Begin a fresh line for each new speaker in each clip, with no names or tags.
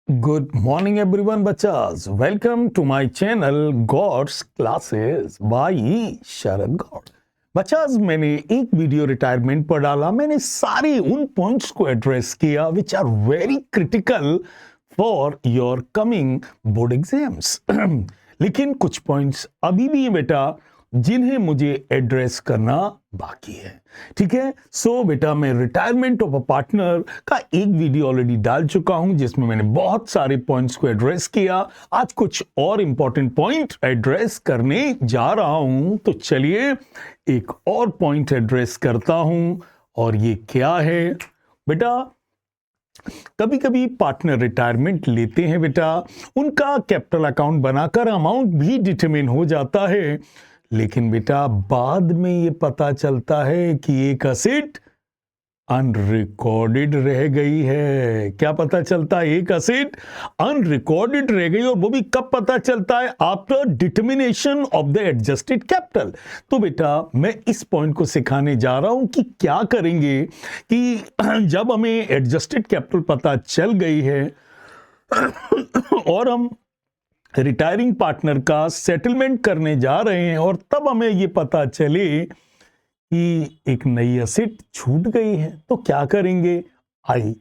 Good morning, everyone, bachas. Welcome to my channel God's Classes by शरद गौड़। बच्चाज मैंने एक video retirement पर डाला। मैंने सारे उन पॉइंट्स को एड्रेस किया which are very critical for your coming board exams. लेकिन कुछ पॉइंट्स अभी भी बेटा जिन्हें मुझे एड्रेस करना बाकी है। ठीक है, सो बेटा मैं रिटायरमेंट ऑफ अ पार्टनर का एक वीडियो ऑलरेडी डाल चुका हूं जिसमें मैंने बहुत सारे पॉइंट्स को एड्रेस किया। आज कुछ और इंपॉर्टेंट पॉइंट एड्रेस करने जा रहा हूं, तो चलिए एक और पॉइंट एड्रेस करता हूं। और ये क्या है बेटा, कभी कभी पार्टनर रिटायरमेंट लेते हैं बेटा, उनका कैपिटल अकाउंट बनाकर अमाउंट भी डिटरमिन हो जाता है, लेकिन बेटा बाद में ये पता चलता है कि एक असेट अनरिकॉर्डेड रह गई है। क्या पता चलता है? एक असेट अनरिकॉर्डेड रह गई। और वो भी कब पता चलता है? After determination of the adjusted capital. तो बेटा मैं इस पॉइंट को सिखाने जा रहा हूं कि क्या करेंगे कि जब हमें एडजस्टेड कैपिटल पता चल गई है और हम रिटायरिंग पार्टनर का सेटलमेंट करने जा रहे हैं और तब हमें यह पता चले कि एक नई असेट छूट गई है, तो क्या करेंगे? आइए,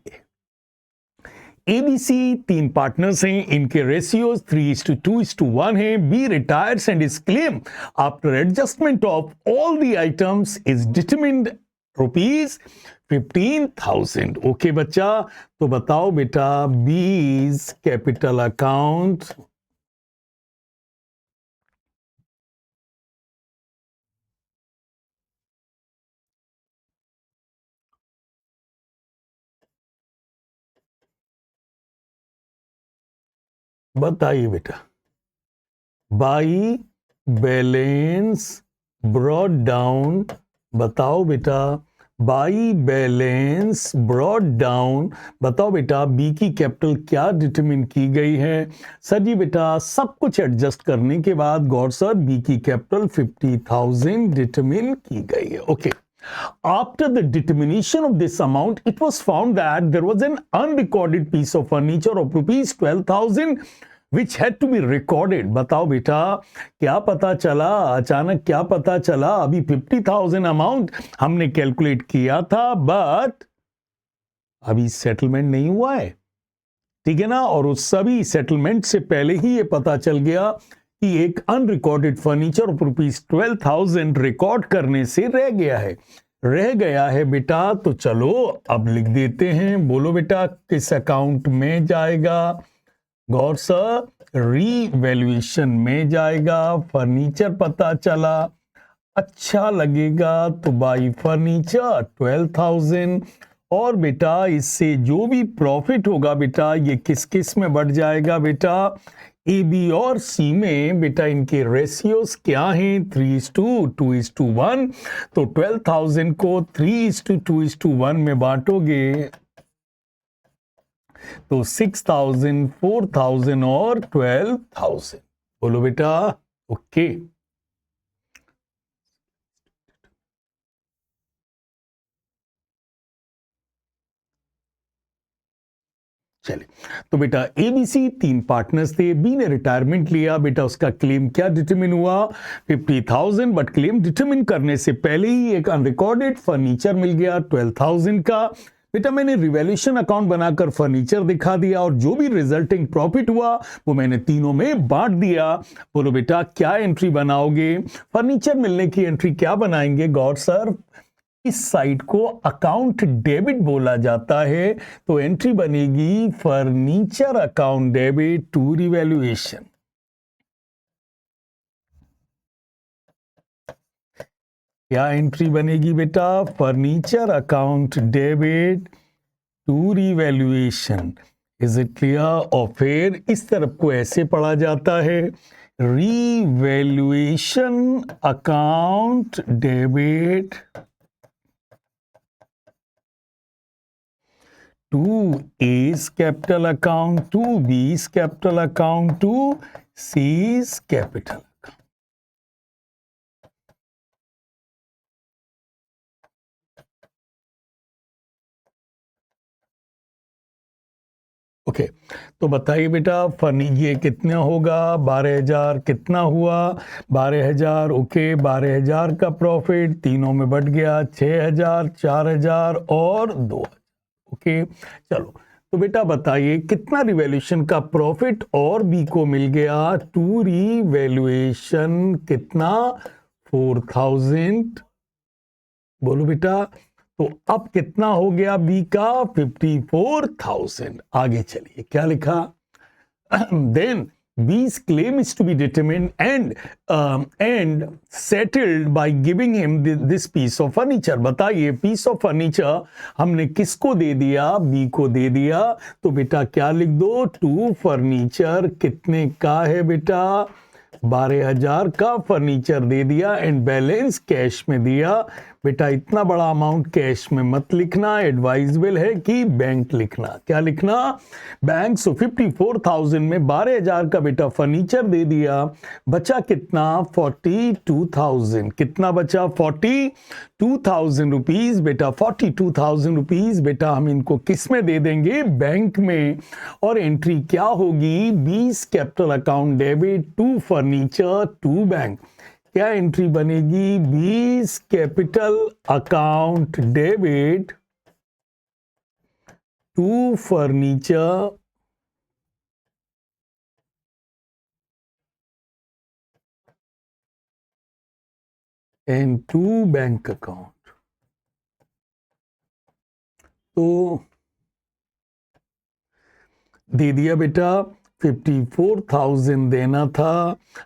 एबीसी तीन पार्टनर्स हैं, इनके रेशियोज 3:2:1 है। B retires and his claim after adjustment of all the items is determined ₹15,000। Okay बच्चा, तो बताओ बेटा बीज कैपिटल अकाउंट बताइए बेटा। बाई बैलेंस ब्रॉड डाउन, बताओ बेटा बाई बैलेंस ब्रॉड डाउन। बताओ बेटा बी की कैपिटल क्या डिटरमिन की गई है? सर जी बेटा सब कुछ एडजस्ट करने के बाद गौर सर बी की कैपिटल 50,000 डिटरमिन की गई है। Okay, after the determination of this amount, it was found that there was an unrecorded piece of furniture of rupees 12,000 which had to be recorded। बताओ बेटा क्या पता चला? अचानक क्या पता चला? अभी 50,000 अमाउंट हमने कैलकुलेट किया था, बट अभी सेटलमेंट नहीं हुआ है। ठीक है ना? और उस सभी सेटलमेंट से पहले ही ये पता चल गया कि एक अनरिकॉर्डेड फर्नीचर ऑफ ₹12,000 रिकॉर्ड करने से रह गया है बेटा। तो चलो अब लिख देते हैं। बोलो बेटा किस अकाउंट में जाएगा? गौर सर रीवैल्यूएशन में जाएगा। फर्नीचर पता चला, अच्छा लगेगा तो बाई फर्नीचर 12,000। और बेटा इससे जो भी प्रॉफिट होगा बेटा ये किस किस में बढ़ जाएगा बेटा? ए बी और सी में। बेटा इनके रेशियोज क्या हैं? 3:2:1। तो 12,000 को 3:2:1 में बांटोगे तो 6,000, 4,000 और 12,000। बोलो बेटा ओके। चले, तो बेटा एबीसी तीन पार्टनर्स थे। बी ने रिटायरमेंट लिया बेटा, उसका क्लेम क्या डिटरमिन हुआ? 50,000। बट क्लेम डिटरमिन करने से पहले ही एक अनरिकॉर्डेड फर्नीचर मिल गया 12,000 का। बेटा मैंने रिवैल्यूएशन अकाउंट बनाकर फर्नीचर दिखा दिया और जो भी रिजल्टिंग प्रॉफिट हुआ वो मैंने तीनों में बांट दिया। बोलो बेटा क्या एंट्री बनाओगे? फर्नीचर मिलने की एंट्री क्या बनाएंगे? गॉड सर इस साइड को अकाउंट डेबिट बोला जाता है, तो एंट्री बनेगी furniture account debit to revaluation. क्या एंट्री बनेगी बेटा? Furniture account debit to revaluation. Is it clear? और फिर इस तरफ को ऐसे पढ़ा जाता है, revaluation account debit to A's capital account, to B's capital account, to C's capital account. Okay तो बताइए बेटा ये कितना होगा, 12,000 कितना हुआ, 12,000 ओके 12,000 का प्रॉफिट तीनों में बढ़ गया, 6,000 4,000 और 2,000। ओके चलो तो बेटा बताइए कितना रिवैल्यूएशन का प्रॉफिट और बी को मिल गया, टू रिवैल्यूएशन कितना 4,000। बोलो बेटा तो अब कितना हो गया बी का 54,000। आगे चलिए क्या लिखा, then B's claim is to be determined and settled by giving him this piece of furniture। बताइए piece of furniture हमने किसको दे दिया, B को दे दिया, तो बेटा क्या लिख दो, टू फर्नीचर कितने का है बेटा, 12,000 का फर्नीचर दे दिया एंड बैलेंस कैश में दिया। बेटा इतना बड़ा अमाउंट कैश में मत लिखना, एडवाइजेबल है कि बैंक लिखना। क्या लिखना, बैंक। सो 54,000 में 12,000 का बेटा फर्नीचर दे दिया, बचा कितना 42,000। कितना बचा 42,000 रुपीज। बेटा 42,000 रुपीज बेटा हम इनको किस में दे देंगे, बैंक में। और एंट्री क्या होगी, B's capital account debit to furniture to bank. क्या एंट्री बनेगी, B's capital account debit to furniture and to bank account. तो दे दिया बेटा 54,000 देना था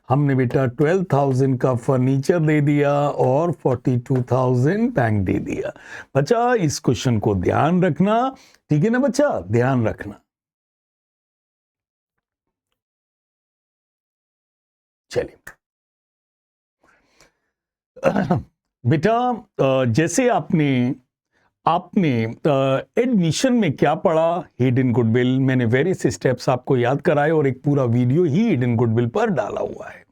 हमने बेटा, 12,000 का फर्नीचर दे दिया और 42,000 बैंक दे दिया। बच्चा इस क्वेश्चन को ध्यान रखना, ठीक है ना बच्चा, ध्यान रखना। चलिए बेटा जैसे आपने एडमिशन में क्या पढ़ा, हिडन गुडविल, मैंने वेरियस स्टेप्स आपको याद कराए और एक पूरा वीडियो ही हिडन गुडविल पर डाला हुआ है।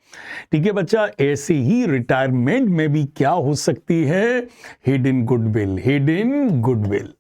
ठीक है बच्चा, ऐसे ही रिटायरमेंट में भी क्या हो सकती है, hidden goodwill. Hidden goodwill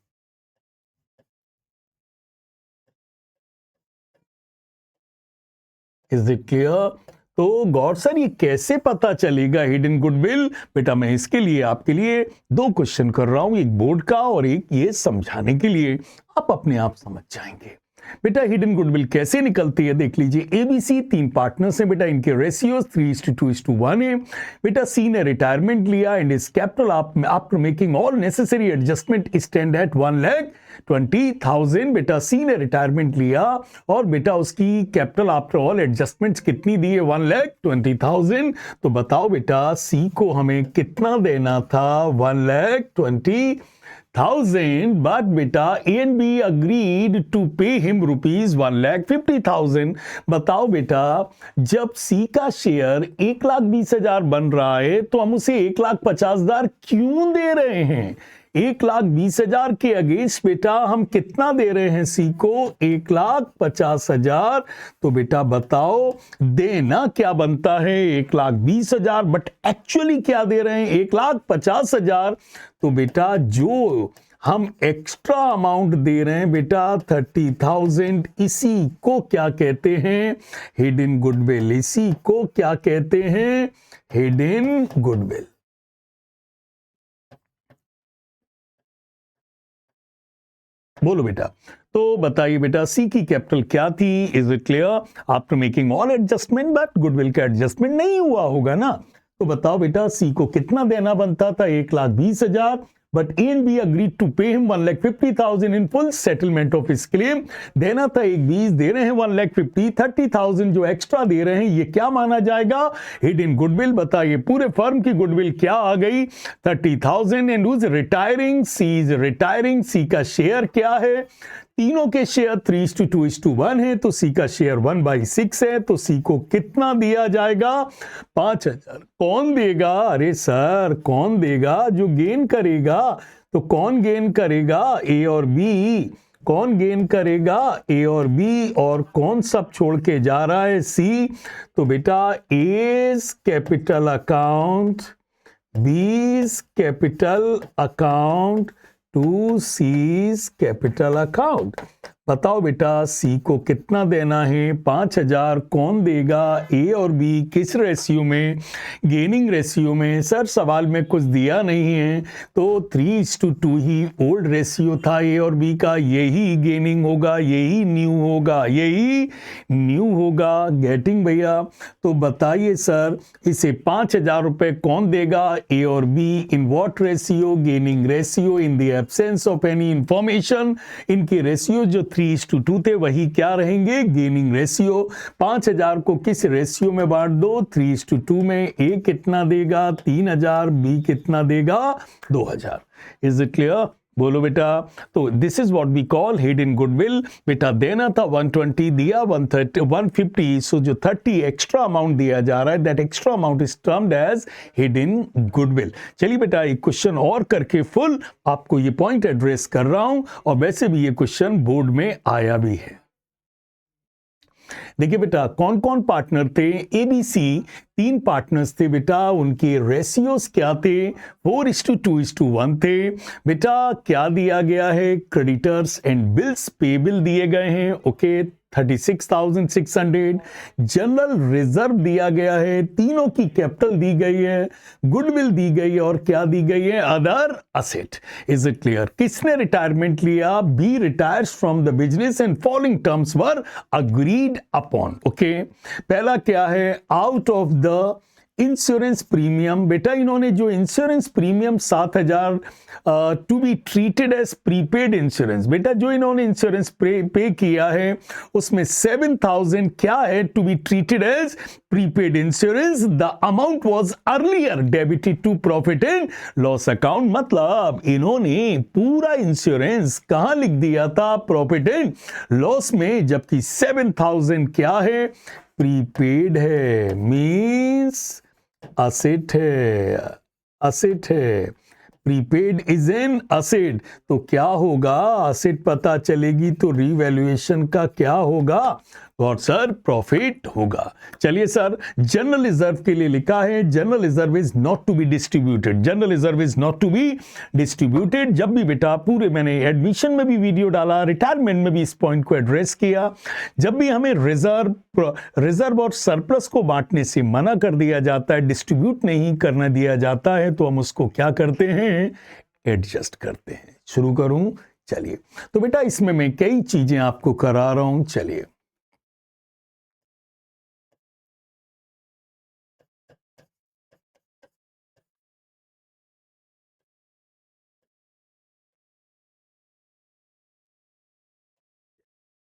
is it clear. तो गौर सर ये कैसे पता चलेगा हिडन गुडविल, बेटा मैं इसके लिए आपके लिए दो क्वेश्चन कर रहा हूं, एक बोर्ड का और एक ये समझाने के लिए, आप अपने आप समझ जाएंगे। बेटा हिडन गुडविल कैसे निकलती है देख लीजिए, एबीसी तीन पार्टनर्स हैं बेटा, इनके रेशियोज 3:2:1 है। बेटा सी ने रिटायरमेंट लिया एंड इस capital after making all necessary adjustment stand at 1,20,000। बेटा सी ने रिटायरमेंट लिया और बेटा उसकी कैपिटल आफ्टर ऑल एडजस्टमेंट्स कितनी दी है, 1,20,000। तो बताओ बेटा सी को हमें कितना देना था, 1,20,000। But बेटा A and B agreed to pay him rupees 1,50,000। बताओ बेटा जब C का शेयर 1,20,000 बन रहा है तो हम उसे 1,50,000 क्यों दे रहे हैं, 1,20,000 के अगेंस्ट बेटा हम कितना दे रहे हैं सी को, 1,50,000। तो बेटा बताओ देना क्या बनता है 1,20,000, बट एक्चुअली क्या दे रहे हैं 1,50,000। तो बेटा जो हम एक्स्ट्रा अमाउंट दे रहे हैं बेटा 30,000, इसी को क्या कहते हैं, हिडन गुडविल। इसी को क्या कहते हैं, हिडन गुडविल। बोलो बेटा, तो बताइए बेटा सी की कैपिटल क्या थी, is it clear, after making all adjustment, but goodwill का एडजस्टमेंट नहीं हुआ होगा ना। तो बताओ बेटा सी को कितना देना बनता था, 1,20,000, but A and B agreed to pay him 1,50,000 in full settlement of his claim। देना था 1,20,000, दे रहे हैं 1,50,000, 30,000 जो एक्स्ट्रा दे रहे हैं ये क्या माना जाएगा, हिडन गुडविल। बताइए पूरे फर्म की गुडविल क्या आ गई, 30,000। And who's retiring, C is retiring, C का शेयर क्या है, तीनों के शेयर 3:2:1 है, तो सी का शेयर 1/6 है, तो सी को कितना दिया जाएगा, 5,000। कौन देगा, अरे सर कौन देगा, जो गेन करेगा। तो कौन गेन करेगा, ए और बी। कौन गेन करेगा, ए और बी, और कौन सब छोड़ के जा रहा है, सी। तो बेटा A's capital account, B's capital account to C's capital account. बताओ बेटा सी को कितना देना है, 5000 कौन देगा, ए और बी किस रेशियो में, गेनिंग रेशियो में। सर सवाल में कुछ दिया नहीं है तो 3:2 ही ओल्ड रेशियो था ए और बी का, यही गेनिंग होगा, यही न्यू होगा, यही न्यू होगा। गेटिंग भैया? तो बताइए सर इसे 5000 रुपए कौन देगा, ए और B, in what ratio, gaining ratio, in the absence of any information. इनके रेशियो जो 3:2 थे वही क्या रहेंगे, गेनिंग रेशियो। 5000 को किस रेशियो में बांट दो, 3:2 में। ए कितना देगा, 3000, बी कितना देगा, 2000। Is it clear? बोलो बेटा। तो this is what we call hidden goodwill. बेटा देना था 120, दिया 130, 150, सो जो 30 एक्स्ट्रा अमाउंट दिया जा रहा है, that extra amount is termed as hidden goodwill. चलिए बेटा एक क्वेश्चन और करके फुल आपको ये पॉइंट एड्रेस कर रहा हूं, और वैसे भी ये क्वेश्चन बोर्ड में आया भी है। देखिए बेटा कौन कौन पार्टनर थे, एबीसी 3 पार्टनर्स थे बेटा, उनके रेशियोज क्या थे, 4:2:1 थे। बेटा क्या दिया गया है, क्रेडिटर्स एंड बिल्स पेबल दिए गए हैं, ओके 36,600। जनरल रिजर्व दिया गया है, तीनों की कैपिटल दी गई है, गुडविल दी गई है, और क्या दी गई है, other asset. Is it clear? किसने रिटायरमेंट लिया, B retires from the business and following terms were agreed upon. Okay पहला क्या है, out of the insurance premium. बेटा इन्होंने जो insurance premium 7,000 to be treated as prepaid insurance, बेटा जो इन्होंने इंश्योरेंस पे किया है उसमें 7,000 क्या है, to be treated as prepaid insurance. The amount was earlier debited to profit and loss account. मतलब इन्होंने पूरा इंश्योरेंस कहां लिख दिया था, प्रॉफिट एंड लॉस में, जबकि 7,000 क्या है, प्रीपेड है, मीन्स असेट है, असेट है। प्रीपेड इज एन असेट, तो क्या होगा, असेट पता चलेगी तो रीवैल्यूएशन का क्या होगा, और सर प्रॉफिट होगा। चलिए सर जनरल रिजर्व के लिए लिखा है, general reserve is not to be distributed, general reserve is not to be distributed. जब भी बेटा पूरे मैंने एडमिशन में भी वीडियो डाला, रिटायरमेंट में भी इस पॉइंट को एड्रेस किया, जब भी हमें रिजर्व और सरप्लस को बांटने से मना कर दिया जाता है, डिस्ट्रीब्यूट नहीं करना दिया जाता है, तो हम उसको क्या करते हैं, एडजस्ट करते हैं। शुरू करूं? चलिए तो बेटा इसमें मैं कई चीजें आपको करा रहा हूं, चलिए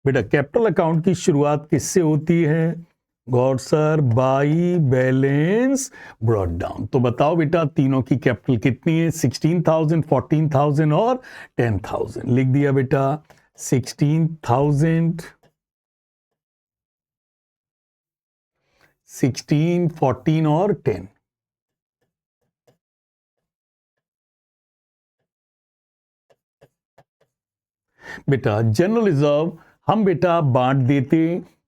बेटा कैपिटल अकाउंट की शुरुआत किससे होती है, गौर sir, by balance brought down. तो बताओ बेटा तीनों की कैपिटल कितनी है, 16,000, 14,000 और 10,000। लिख दिया बेटा 16,000, 16, 14 और 10। बेटा जनरल रिजर्व हम बेटा बांट देते,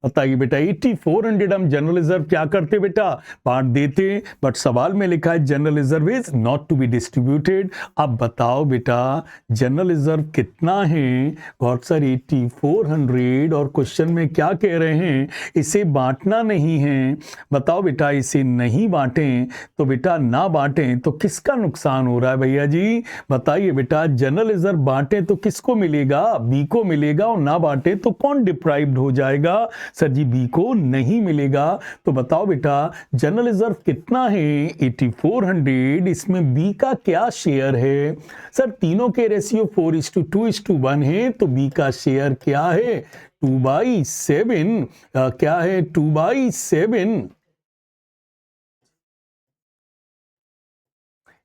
बताइए बेटा 8400 हम जनरल रिजर्व क्या करते बेटा, बांट देते, बट सवाल में लिखा है general reserve is not to be distributed. अब बताओ बेटा जनरल रिजर्व कितना है, गॉड सर 8400, और क्वेश्चन में क्या कह रहे हैं, इसे बांटना नहीं है। बताओ बेटा इसे नहीं बांटें तो बेटा ना बांटें तो किसका नुकसान हो रहा है भैया जी, बताइए बेटा जनरल रिजर्व बांटें तो किसको मिलेगा, बी को मिलेगा, और ना बांटे तो कौन डिप्राइव्ड हो जाएगा, सर जी बी को नहीं मिलेगा। तो बताओ बेटा जनरल रिजर्व कितना है, 8400, इसमें बी का क्या शेयर है, सर तीनों के रेशियो 4:2:1 है, तो बी का शेयर क्या है, 2/7, क्या है 2/7।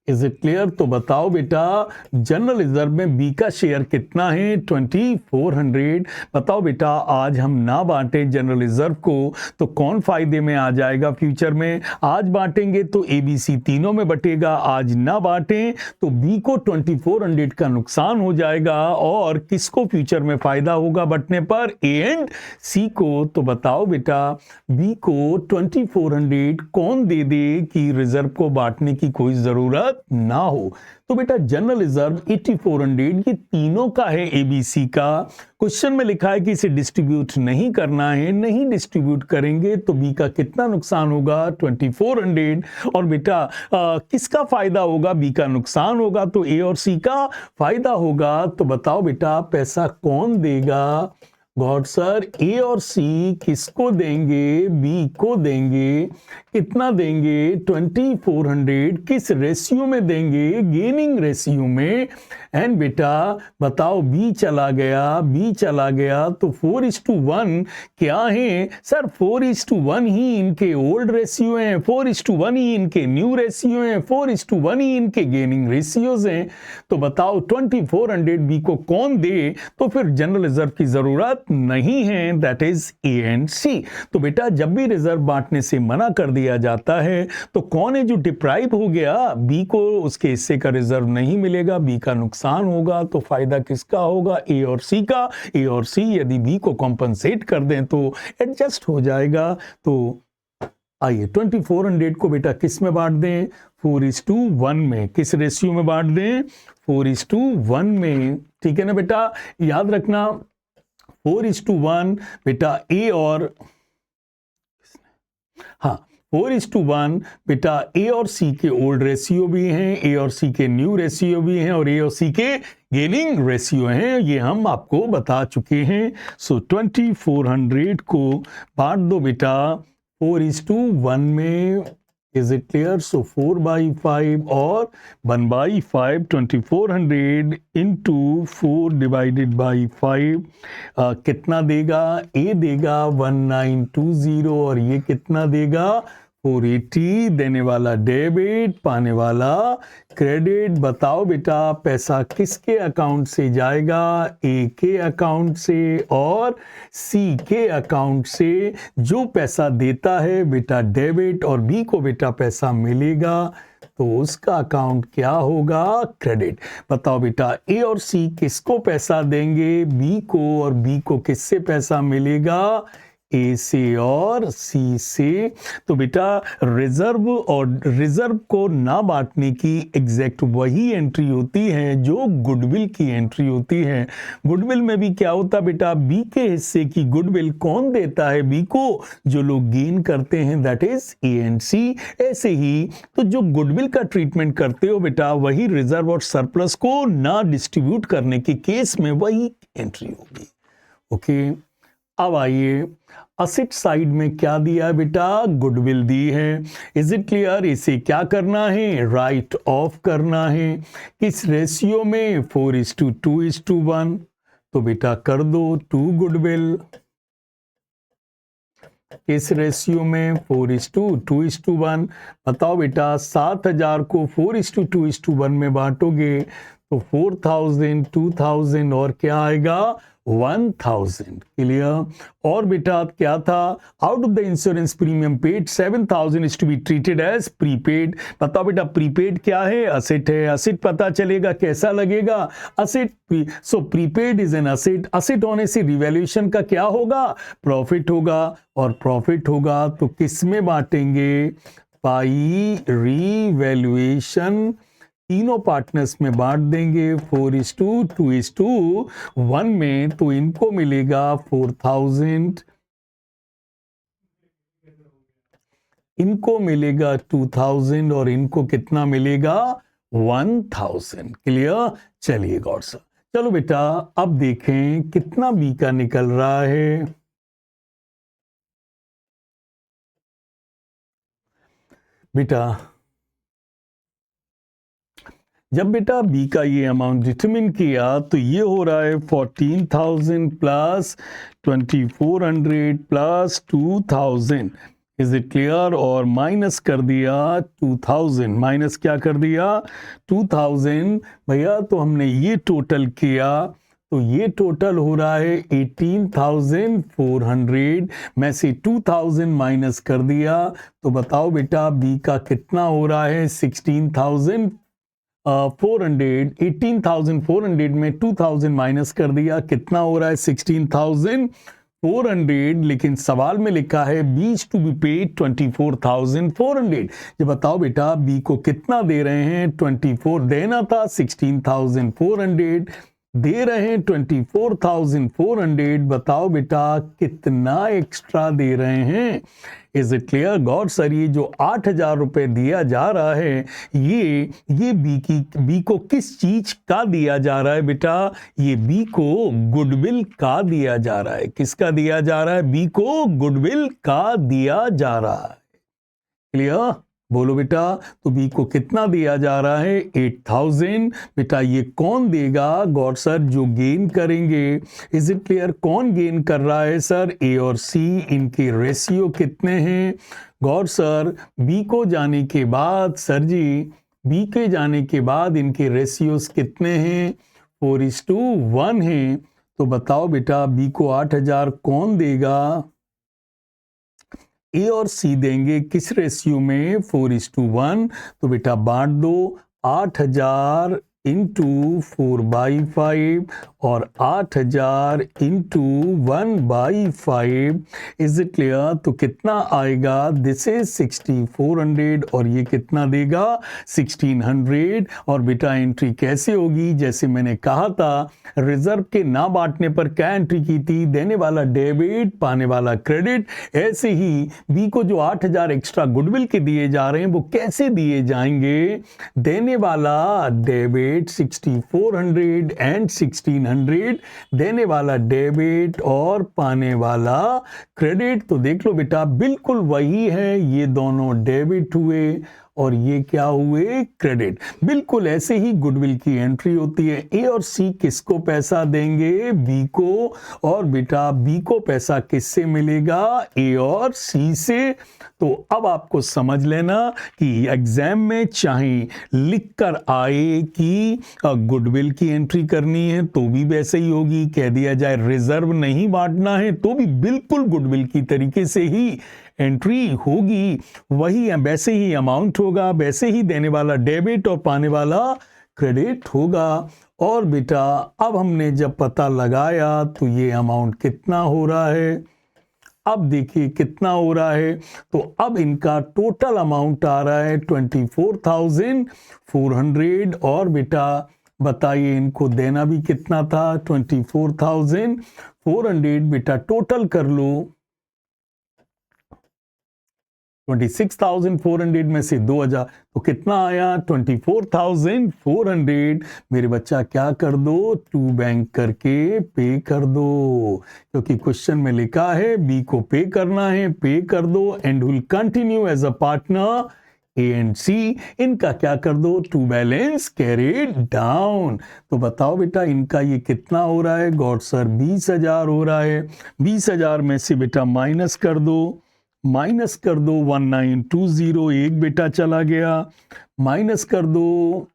Is it clear? तो बताओ बेटा जनरल रिजर्व में बी का शेयर कितना है, 2400। बताओ बेटा आज हम ना बांटे जनरल रिजर्व को तो कौन फायदे में आ जाएगा फ्यूचर में, आज बांटेंगे तो एबीसी तीनों में बटेगा, आज ना बांटें तो बी को 2400 का नुकसान हो जाएगा, और किसको फ्यूचर में फायदा होगा बटने पर, ए एंड सी को। तो बताओ बेटा बी को 2400 कौन दे दे कि रिजर्व को बांटने की कोई जरूरत जरूरत ना हो। तो बेटा जनरल रिजर्व 8400 ये तीनों का है ABC का। क्वेश्चन में लिखा है कि इसे डिस्ट्रीब्यूट नहीं करना है, नहीं डिस्ट्रीब्यूट करेंगे तो B का कितना नुकसान होगा 2400। और बेटा किसका फायदा होगा, B का नुकसान होगा तो A और C का फायदा होगा। तो बताओ बेटा पैसा कौन देगा? गॉड सर A और C किसको देंगे? B को देंगे। कितना देंगे? 2400। किस रेशियो में देंगे? गेनिंग रेशियो में। एंड बेटा बताओ B चला गया तो 4:1 क्या है सर? 4:1 ही इनके ओल्ड रेशियो हैं, 4:1 ही इनके न्यू रेशियो हैं, 4:1 ही इनके गेनिंग रेशियोज हैं। तो बताओ 2400 B को कौन दे? तो फिर जनरल रिजर्व की जरूरत नहीं है, that is A and C। तो बेटा जब भी रिजर्व बांटने से मना कर दिया जाता है तो कौन है जो डिप्राइव हो गया? B को उसके हिस्से का रिजर्व नहीं मिलेगा, B का नुकसान होगा। तो फायदा किसका होगा? A और C का। A और C यदि B को कॉम्पनसेट कर दें तो एडजस्ट हो जाएगा। तो आइए 2400 को बेटा किस में बांट दें? 4:1 में। किस रेशियो में बांट दें? 4:1 में। ठीक है ना बेटा, याद रखना 4:1 बेटा A और 4:1 बेटा A और C के ओल्ड रेशियो भी हैं, A और C के न्यू रेशियो भी हैं और A और C के गेनिंग रेशियो हैं, ये हम आपको बता चुके हैं। सो 2400 को बांट दो बेटा 4:1 में। Is it clear? सो 4/5 और 1/5 2400 इंटू 4 डिवाइडेड बाई 5 कितना देगा? A देगा 1920 और ये कितना देगा? 480। देने वाला डेबिट, पाने वाला क्रेडिट। बताओ बेटा पैसा किसके अकाउंट से जाएगा? A के अकाउंट से और C के अकाउंट से। जो पैसा देता है बेटा डेबिट और B को बेटा पैसा मिलेगा तो उसका अकाउंट क्या होगा? क्रेडिट। बताओ बेटा A और C किसको पैसा देंगे? B को। और B को किससे पैसा मिलेगा? A से और C से। तो बेटा रिजर्व और रिजर्व को ना बांटने की एग्जैक्ट वही एंट्री होती है जो गुडविल की एंट्री होती है। गुडविल में भी क्या होता बेटा? B के हिस्से की गुडविल कौन देता है B को? जो लोग गेन करते हैं, that is A and C। ऐसे ही तो जो गुडविल का ट्रीटमेंट करते हो बेटा वही रिजर्व और सरप्लस को ना डिस्ट्रीब्यूट करने के केस में वही एंट्री होगी। ओके, अब आइए असेट साइड में क्या दिया है बेटा? गुडविल दी है। Is it clear? इसे क्या करना है? राइट ऑफ करना है। किस रेशियो में? 4:2:1। तो बेटा कर दो 2 गुडविल। किस रेशियो में? 4:2:1। बताओ बेटा 7000 को 4:2:1 में बांटोगे तो 4000, 2000 और क्या आएगा? 1000। क्लियर? और बेटा क्या था? Out of the insurance premium paid 7000 is to be treated as prepaid. बताओ बेटा प्रीपेड क्या है? असेट है। असेट पता चलेगा कैसा लगेगा? Asset. So prepaid is an asset. Asset होने से रिवैल्यूएशन का क्या होगा? प्रॉफिट होगा। और प्रॉफिट होगा तो किस में बांटेंगे? By revaluation. तीनों पार्टनर्स में बांट देंगे 4:2:1 में। तो इनको मिलेगा 4000, इनको मिलेगा 2000 और इनको कितना मिलेगा? 1000। क्लियर? चलिए गौर से चलो बेटा अब देखें कितना B का निकल रहा है। बेटा जब बेटा B का ये अमाउंट डिटरमिन किया तो ये हो रहा है 14,000 plus 2400 plus 2000। Is it clear? और माइनस कर दिया 2000। माइनस क्या कर दिया? 2000 भैया। तो हमने ये टोटल किया तो ये टोटल हो रहा है 18,400 में से 2000 माइनस कर दिया तो बताओ बेटा B का कितना हो रहा है? 16,400। 18,400 में 2000 माइनस कर दिया कितना हो रहा है? 16,400। 400, लेकिन सवाल में लिखा है बी टू बी पेड 24,400। ये बताओ बेटा बी को कितना दे रहे हैं, 24 देना था, 16,400 दे रहे हैं, 24,400। बताओ बेटा कितना एक्स्ट्रा दे रहे हैं। Is it clear? God sir ये जो 8,000 रुपए दिया जा रहा है ये बी को किस चीज का दिया जा रहा है बेटा? ये बी को गुडविल का दिया जा रहा है। किसका दिया जा रहा है? बी को गुडविल का दिया जा रहा है। क्लियर? बोलो बेटा। तो बी को कितना दिया जा रहा है? 8,000। बेटा ये कौन देगा? गॉड सर जो गेन करेंगे। Is it clear? कौन गेन कर रहा है सर? ए और सी। इनके रेशियो कितने हैं? गॉड सर बी को जाने के बाद सर जी बी के जाने के बाद इनके रेशियोज कितने हैं? 4:1 हैं। तो बताओ बेटा बी को 8,000 कौन देगा? ए और सी देंगे किस रेशियो में? 4:1। तो बेटा बांट दो, 8,000 इंटू 4/5 और 8,000 इंटू 1/5। Is it clear? तो कितना आएगा? दिस इज 6,400 और ये कितना देगा? 1,600। और बेटा एंट्री कैसे होगी? जैसे मैंने कहा था रिजर्व के ना बांटने पर क्या एंट्री की थी? देने वाला डेबिट, पाने वाला क्रेडिट। ऐसे ही बी को जो 8,000 एक्स्ट्रा गुडविल के दिए जा रहे हैं वो कैसे दिए जाएंगे? देने वाला डेबिट 6,400 एंड 1,600, देने वाला डेबिट और पाने वाला क्रेडिट। तो देख लो बेटा बिल्कुल वही है, ये दोनों डेबिट हुए और ये क्या हुए? क्रेडिट। बिल्कुल ऐसे ही गुडविल की एंट्री होती है। ए और सी किसको पैसा देंगे? बी को। और बेटा बी को पैसा किससे मिलेगा? ए और सी से। तो अब आपको समझ लेना कि एग्जाम में चाहे लिख कर आए कि गुडविल की एंट्री करनी है तो भी वैसे ही होगी, कह दिया जाए रिजर्व नहीं बांटना है तो भी बिल्कुल गुडविल की तरीके से ही एंट्री होगी, वही है, वैसे ही अमाउंट होगा, वैसे ही देने वाला डेबिट और पाने वाला क्रेडिट होगा। और बेटा अब हमने जब पता लगाया तो ये अमाउंट कितना हो रहा है? अब देखिए कितना हो रहा है। तो अब इनका टोटल अमाउंट आ रहा है 24,400। और बेटा बताइए इनको देना भी कितना था? 24,400। बेटा टोटल कर लो, 26,400 में से 2,000 तो कितना आया? 24,400। मेरे बच्चा क्या कर दो? टू बैंक करके पे कर दो, क्योंकि क्वेश्चन में लिखा है बी को पे करना है, पे कर दो and will continue as a partner A and C. इनका क्या कर दो? To balance carry down. तो बताओ बेटा इनका ये कितना हो रहा है? गॉड सर 20,000 हो रहा है। 20,000 में से बेटा माइनस कर दो, 1920, एक बेटा चला गया, माइनस कर दो,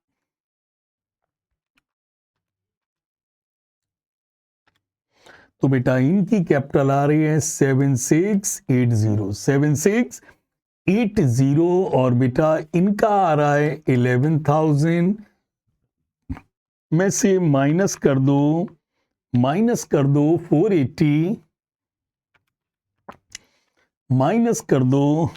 तो बेटा इनकी कैपिटल आ रही है 7680, 7680। और बेटा इनका आ रहा है 11,000 में से माइनस कर दो 480, माइनस कर दो,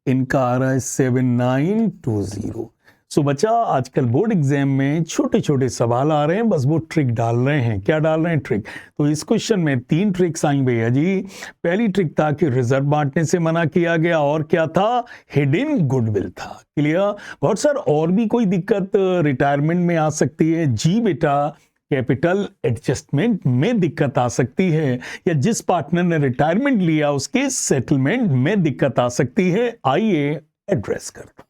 इनका आ रहा है 7920। सो बच्चा आजकल बोर्ड एग्जाम में छोटे छोटे सवाल आ रहे हैं, बस वो ट्रिक डाल रहे हैं। क्या डाल रहे हैं? ट्रिक। तो इस क्वेश्चन में 3 ट्रिक्स आई भैया जी। पहली ट्रिक था कि रिजर्व बांटने से मना किया गया, और क्या था? हिडन गुडविल था। क्लियर? और सर और भी कोई दिक्कत रिटायरमेंट में आ सकती है? जी बेटा कैपिटल एडजस्टमेंट में दिक्कत आ सकती है, या जिस पार्टनर ने रिटायरमेंट लिया उसके सेटलमेंट में दिक्कत आ सकती है। आइए एड्रेस करते हैं।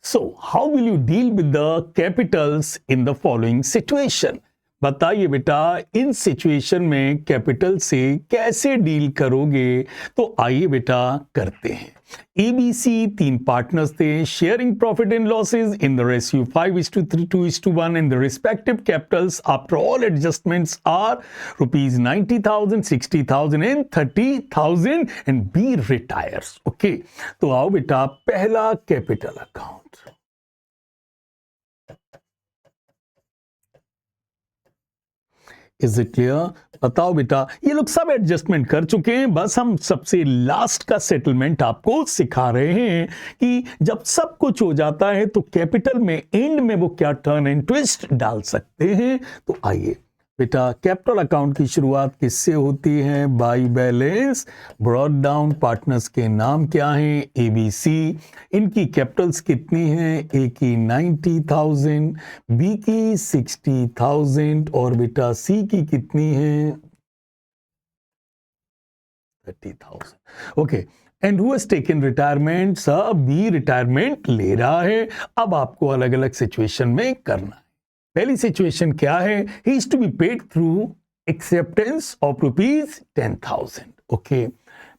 So, how will you deal with the capitals in the following situation? बताइए बेटा इन सिचुएशन में कैपिटल से कैसे डील करोगे? तो आइए बेटा करते हैं। ABC 3 पार्टनर्स थे, sharing profit and losses in the ratio 5:3, 2:1 and the respective capitals after all adjustments are ₹90,000, 60,000 and 30,000 and B retires. Okay, तो आओ बेटा पहला capital account. Is it clear? बताओ बेटा, ये लोग सब एडजस्टमेंट कर चुके हैं, बस हम सबसे लास्ट का सेटलमेंट आपको सिखा रहे हैं कि जब सब कुछ हो जाता है तो कैपिटल में एंड में वो क्या टर्न एंड ट्विस्ट डाल सकते हैं। तो आइए बेटा, कैपिटल अकाउंट की शुरुआत किससे होती है? By balance brought down. Partners के नाम क्या हैं? ABC। इनकी कैपिटल्स कितनी हैं? ए की 90,000, बी की 60,000 और बेटा सी की कितनी है? 30,000। Okay, and who has taken retirement? Sir B retirement ले रहा है। अब आपको अलग अलग सिचुएशन में करना है। पहली सिचुएशन क्या है? He is to be paid through acceptance of ₹10,000। Okay,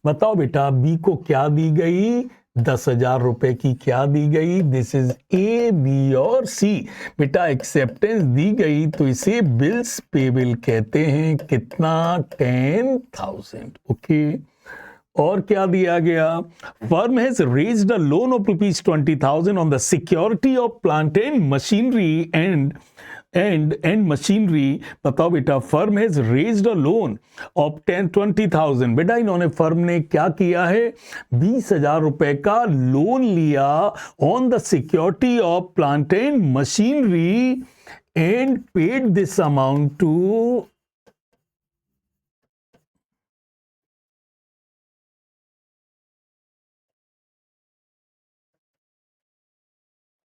बताओ बेटा, बी को क्या दी गई? 10,000 रुपए की क्या दी गई? दिस इज ए, बी और सी। बेटा एक्सेप्टेंस दी गई तो इसे बिल्स पेबल कहते हैं। कितना? 10,000। ओके, और क्या दिया गया? Firm has raised a loan of ₹20,000 on the security of plant and machinery and machinery. बताओ बेटा, firm has raised a loan of 20,000। बेटा इन्होंने, फर्म ने क्या किया है? 20,000 रुपए का लोन लिया on the security of plant and machinery and paid this amount to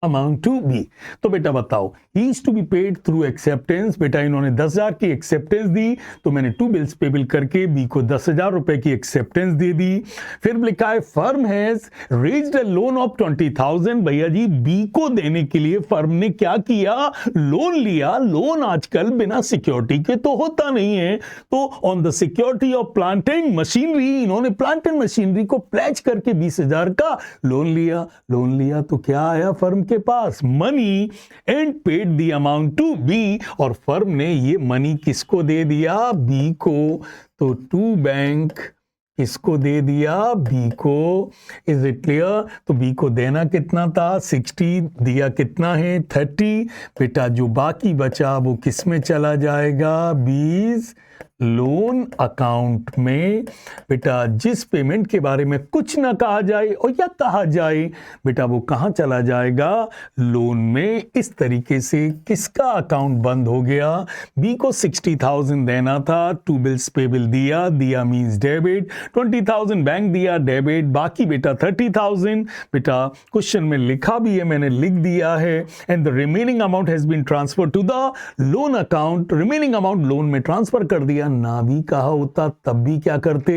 amount to B. तो बेटा बताओ, he is to be paid through acceptance. बेटा इन्होंने 10,000 की एक्सेप्टेंस दी तो मैंने टू बिल्स पेबल करके बी को 10,000 रुपए की एक्सेप्टेंस दे दी। फिर लिखा है firm has raised a loan of 20,000। भैया जी, बी को देने के लिए फर्म ने क्या किया? लोन लिया। लोन आजकल बिना सिक्योरिटी के तो होता नहीं है, तो on the security of plant and machinery, इन्होंने प्लांट एंड मशीनरी को प्लेज करके 20,000 का लोन लिया। लोन लिया तो क्या आया फर्म के पास? Money, and paid the amount to be. और फर्म ने ये मनी किसको दे दिया? बी को। तो टू बैंक किसको दे दिया? बी को। Is it clear? तो बी को देना कितना था? 60, दिया कितना है? 30। बेटा जो बाकी बचा वो किस में चला जाएगा? बीज लोन अकाउंट में। बेटा जिस पेमेंट के बारे में कुछ ना कहा जाए और या कहा जाए, बेटा वो कहां चला जाएगा? लोन में। इस तरीके से किसका अकाउंट बंद हो गया? बी को 60,000 देना था, टू बिल्स पेबल दिया, दिया मींस डेबिट, 20,000 बैंक दिया, डेबिट, बाकी बेटा 30,000। बेटा क्वेश्चन में लिखा भी है, मैंने लिख दिया है, and the remaining amount has been transfer to the loan account. Remaining amount loan में ट्रांसफर कर दिया। ना भी कहा होता तब भी क्या करते?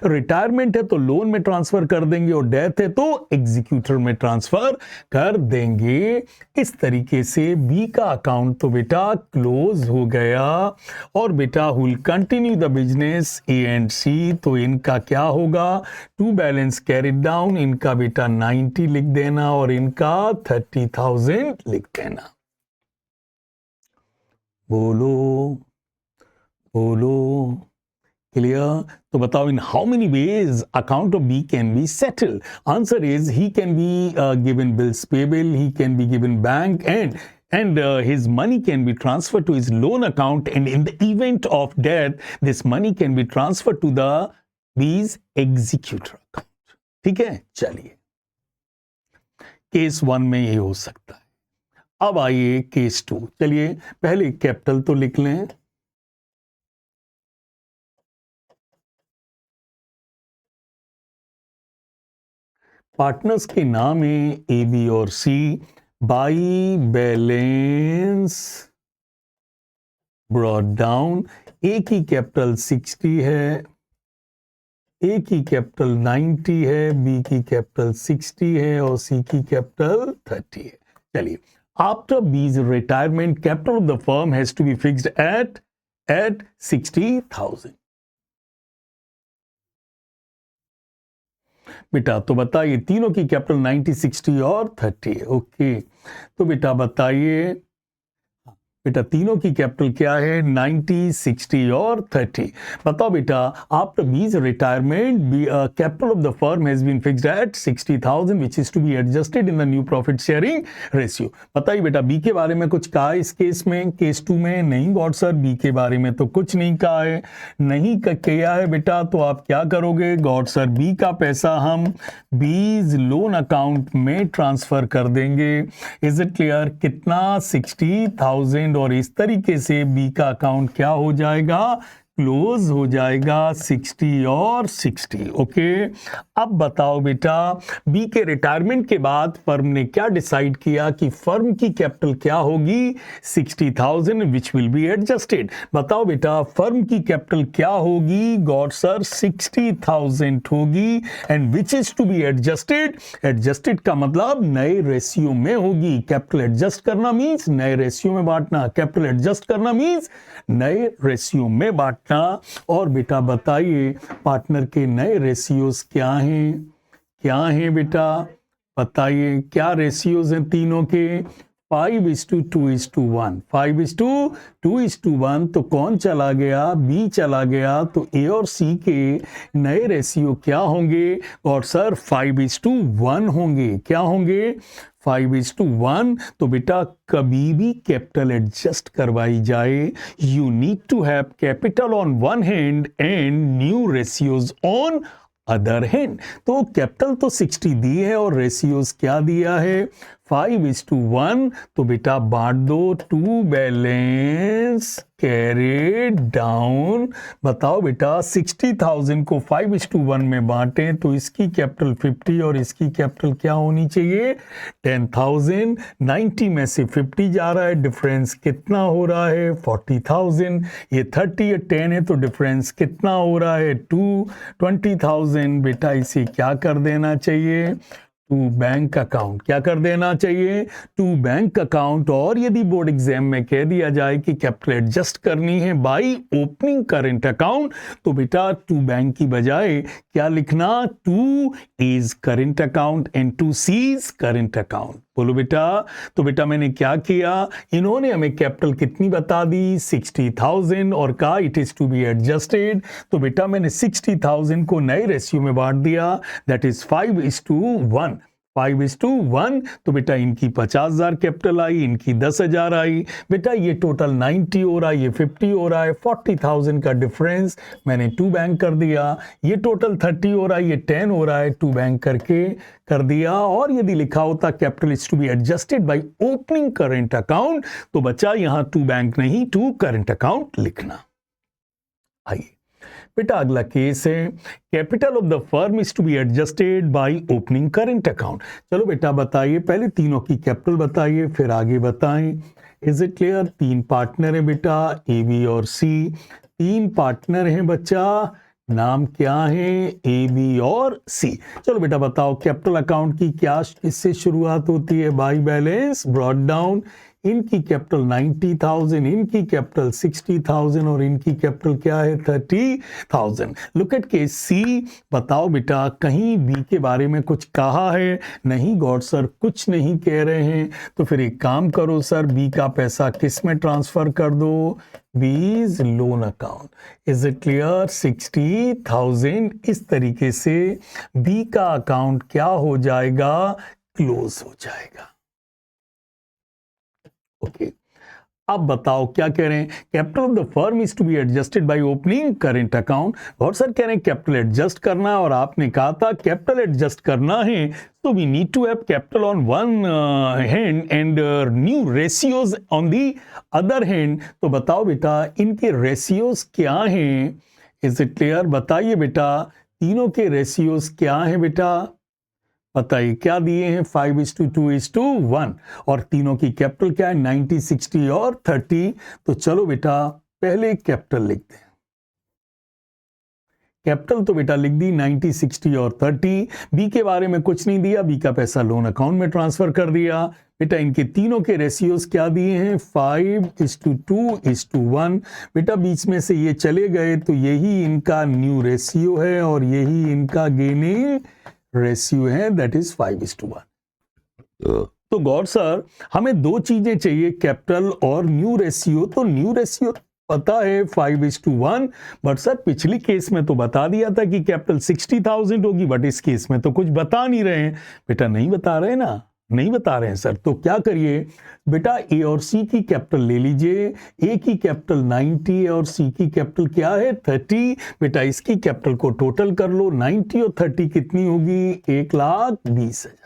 रिटायरमेंट है तो लोन में ट्रांसफर कर देंगे और डेथ है तो एग्जीक्यूटर में ट्रांसफर कर देंगे। इस तरीके से बी का अकाउंट तो बेटा क्लोज हो गया। और बेटा will continue the business A and C. तो इनका क्या होगा? To balance carried down. इनका बेटा 90 लिख देना और इनका 30,000 लिख देना। बोलो बोलो, क्लियर? तो बताओ, in how many ways account of B can be settle? Answer is he can be given bills payable, he can be given bank, and his money can be transferred to his loan account, and in the event of death this money can be transferred to the B's executor account. ठीक है, चलिए case 1 में ये हो सकता है। अब आइए केस 2। चलिए पहले कैपिटल तो लिख लें। पार्टनर्स के नाम है ए, बी और सी। By balance brought down. A की कैपिटल 60 है, ए की कैपिटल 90 है, बी की कैपिटल 60 है और सी की कैपिटल 30 है। चलिए, after B's retirement capital of the firm has to be fixed at 60,000। बेटा तो बताइए, तीनों की कैपिटल 90, 60 और 30 है। ओके, तो बेटा बताइए, बेटा तीनों की कैपिटल क्या है 90, 60 और 30। बताओ बेटा after B's retirement capital of the firm has been fixed at 60,000 which is to be adjusted in the new profit sharing ratio. बताइए बेटा बी के बारे में कुछ कहा है इस केस में, केस 2 में? नहीं गॉड सर, बी के बारे में तो कुछ नहीं कहा है। नहीं किया है बेटा तो आप क्या करोगे गॉड सर? बी का पैसा हम बीज लोन अकाउंट में ट्रांसफर कर देंगे। Is it clear? कितना? 60,000 और इस तरीके से बी का अकाउंट क्या हो जाएगा? क्लोज हो जाएगा 60 और 60। ओके, अब बताओ बेटा बी के रिटायरमेंट के बाद फर्म ने क्या डिसाइड किया कि फर्म की कैपिटल क्या होगी? 60,000 विच विल बी एडजस्टेड। बताओ बेटा फर्म की कैपिटल क्या होगी? गॉड सर 60,000 होगी and which is to be adjusted. Adjusted का मतलब नए रेशियो में होगी। कैपिटल एडजस्ट करना मींस नए रेशियो में बांटना, कैपिटल एडजस्ट करना मींस नए रेशियो में बांटना। और बेटा बताइए पार्टनर के नए रेशियोज क्या हैं? क्या हैं बेटा बताइए, क्या रेशियोज हैं तीनों के? 5:2:1। 5:2:1 तो कौन चला गया? बी चला गया। तो ए और सी के नए रेशियो क्या होंगे? और सर 5:1 होंगे। क्या होंगे? 5:1। तो बेटा कभी भी कैपिटल एडजस्ट करवाई जाए, you need to have capital on one hand and new ratios on other hand. तो कैपिटल तो 60 दी है और रेशियोज क्या दिया है? 5:1। तो बेटा बांट दो, टू बैलेंस कैरिड डाउन। बताओ बेटा 60,000 को 5:1 में बांटें तो इसकी कैपिटल 50 और इसकी कैपिटल क्या होनी चाहिए? 10,000। 90 में से 50 जा रहा है, डिफरेंस कितना हो रहा है? 40,000। ये 30 या 10 है तो डिफरेंस कितना हो रहा है? 20,000। बेटा इसे क्या कर देना चाहिए? To bank account. क्या कर देना चाहिए? To bank account. और यदि बोर्ड एग्जाम में कह दिया जाए कि कैपिटल एडजस्ट करनी है बाय ओपनिंग करंट अकाउंट तो बेटा टू बैंक की बजाय क्या लिखना? To A's current account and to C's current account. बोलो बेटा। तो बेटा मैंने क्या किया, इन्होंने हमें कैपिटल कितनी बता दी? 60,000 और कहा it is to be adjusted. तो बेटा मैंने 60,000 को नए रेशियो में बांट दिया, दैट इज 5:1। 5:1। तो बेटा इनकी 50,000 कैपिटल आई, इनकी 10,000 आई। बेटा ये टोटल 90 हो रहा है, ये 50 हो रहा है, 40,000 का डिफरेंस मैंने टू बैंक कर दिया। ये टोटल 30 हो रहा है, ये 10 हो रहा है, टू बैंक करके कर दिया। और यदि लिखा होता capital is to be adjusted by opening current account तो बच्चा यहां टू बैंक नहीं, टू करंट अकाउंट लिखना। आइए बेटा अगला केस है, capital of the firm is to be adjusted by opening current account. चलो बेटा बताइए, पहले तीनों की कैपिटल बताइए फिर आगे बताएं। Is it clear? 3 पार्टनर हैं बेटा, ए बी और सी। 3 पार्टनर हैं बच्चा, नाम क्या है? ए बी और सी। चलो बेटा बताओ कैपिटल अकाउंट की क्या किससे शुरुआत होती है? By balance brought down. इनकी कैपिटल 90,000, इनकी कैपिटल 60,000 और इनकी कैपिटल क्या है? 30,000। लुक एट केस सी। बताओ बेटा कहीं बी के बारे में कुछ कहा है? नहीं गॉड सर, कुछ नहीं कह रहे हैं। तो फिर एक काम करो सर, बी का पैसा किस में ट्रांसफर कर दो? बीज loan account. Is it clear? 60,000। इस तरीके से बी का अकाउंट क्या हो जाएगा? क्लोज हो जाएगा। ओके, अब बताओ क्या कह रहे हैं? Capital of the firm is to be adjusted by opening current account. और सर कह रहे हैं कैपिटल एडजस्ट करना है और आपने कहा था कैपिटल एडजस्ट करना है तो we need to have capital on one hand and new ratios on the other hand. तो बताओ बेटा इनके रेशियोज क्या हैं? Is it clear? बताइए बेटा तीनों के रेशियोज क्या हैं बेटा? बताइए क्या दिए हैं? 5:2:1 और तीनों की कैपिटल क्या है? 90, 60 और 30। तो चलो बेटा पहले कैपिटल लिखते हैं। कैपिटल तो बेटा लिख दी 90, 60 और 30। बी के बारे में कुछ नहीं दिया, बी का पैसा लोन अकाउंट में ट्रांसफर कर दिया। बेटा इनके तीनों के रेशियोज क्या दिए हैं? 5:2:1। बेटा बीच में से ये चले गए तो यही इनका न्यू रेशियो है और यही इनका गेनिंग रेशियो है, दैट इज 5:1। तो गौर सर हमें दो चीजें चाहिए, कैपिटल और न्यू रेशियो। तो न्यू रेशियो पता है 5:1, बट सर पिछली केस में तो बता दिया था कि कैपिटल 60,000 होगी, बट इस केस में तो कुछ बता नहीं रहे हैं। बेटा नहीं बता रहे ना, नहीं बता रहे हैं सर, तो क्या करिए बेटा, ए और सी की कैपिटल ले लीजिए। ए की कैपिटल 90 है और सी की कैपिटल क्या है 30। बेटा इसकी कैपिटल को टोटल कर लो, 90 और 30 कितनी होगी 1,20,000।